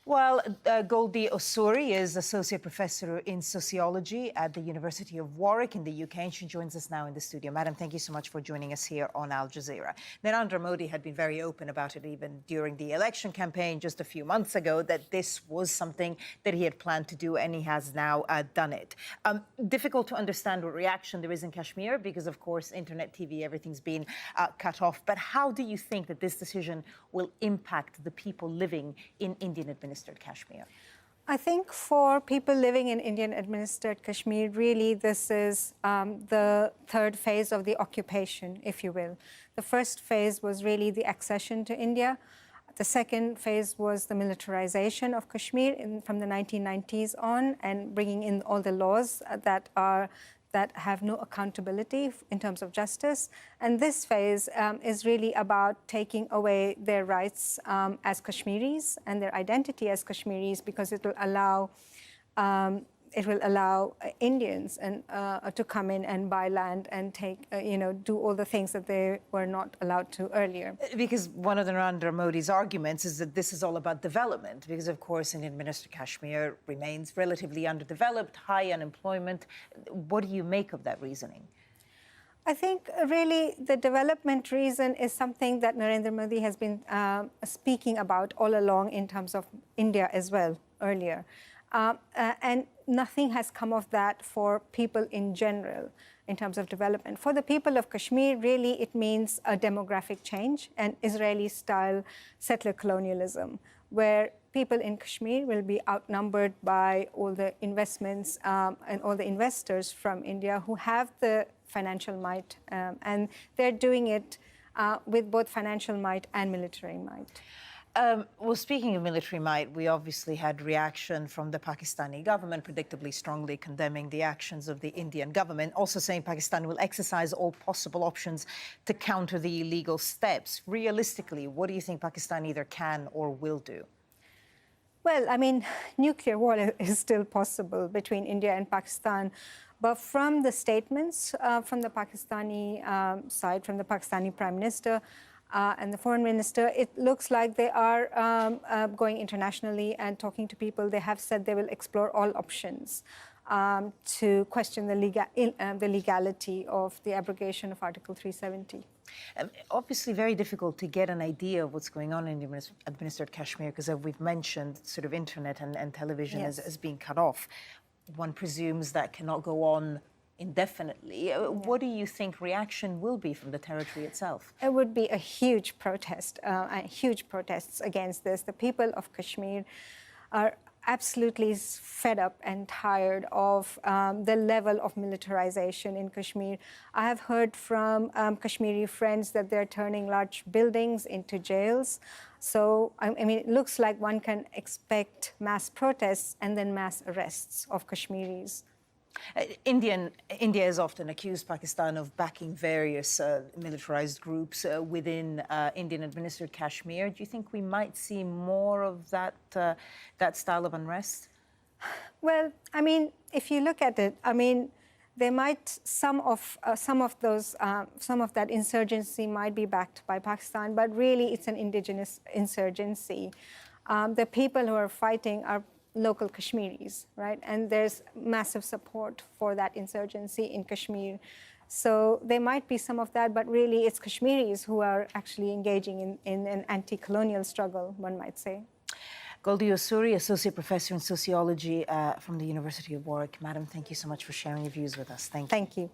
Well, Goldie Osuri is Associate Professor in Sociology at the University of Warwick in the UK, and she joins us now in the studio. Madam, thank you so much for joining us here on Al Jazeera. Narendra Modi had been very open about it even during the election campaign just a few months ago, that this was something that he had planned to do, and he has now done it. Difficult to understand what reaction there is in Kashmir because, of course, internet, TV, everything's been cut off. But how do you think that this decision will impact the people living in Indian-administered Kashmir? I think for people living in Indian-administered Kashmir, really this is the third phase of the occupation, if you will. The first phase was really the accession to India. The second phase was the militarization of Kashmir from the 1990s on, and bringing in all the laws that have no accountability in terms of justice. And this phase is really about taking away their rights as Kashmiris and their identity as Kashmiris, because it will allow Indians to come in and buy land and take, do all the things that they were not allowed to earlier. Because one of the Narendra Modi's arguments is that this is all about development, because, of course, Indian-administered Kashmir remains relatively underdeveloped, high unemployment. What do you make of that reasoning? I think really the development reason is something that Narendra Modi has been speaking about all along in terms of India as well earlier. And nothing has come of that for people in general in terms of development. For the people of Kashmir, really it means a demographic change and Israeli-style settler colonialism, where people in Kashmir will be outnumbered by all the investments and all the investors from India who have the financial might, and they're doing it with both financial might and military might. Well, speaking of military might, we obviously had reaction from the Pakistani government, predictably strongly condemning the actions of the Indian government, also saying Pakistan will exercise all possible options to counter the illegal steps. Realistically, what do you think Pakistan either can or will do? Well, I mean, nuclear war is still possible between India and Pakistan. But from the statements from the Pakistani side, from the Pakistani Prime Minister, and the foreign minister, it looks like they are going internationally and talking to people. They have said they will explore all options to question the legality of the abrogation of Article 370. Obviously very difficult to get an idea of what's going on in the administered Kashmir, because as we've mentioned, sort of internet and television is being cut off. One presumes that cannot go on indefinitely. What do you think reaction will be from the territory itself? It would be a huge protest, huge protests against this. The people of Kashmir are absolutely fed up and tired of the level of militarization in Kashmir. I have heard from Kashmiri friends that they're turning large buildings into jails. So, I mean, it looks like one can expect mass protests and then mass arrests of Kashmiris. India has often accused Pakistan of backing various militarized groups within Indian-administered Kashmir. Do you think we might see more of that style of unrest? Well, I mean, if you look at it, I mean, they might some of that insurgency might be backed by Pakistan, but really it's an indigenous insurgency. The people who are fighting are local Kashmiris, right? And there's massive support for that insurgency in Kashmir. So there might be some of that, but really it's Kashmiris who are actually engaging in an anti-colonial struggle, one might say. Goldie Osuri, Associate Professor in Sociology from the University of Warwick. Madam, thank you so much for sharing your views with us. Thank you. Thank you.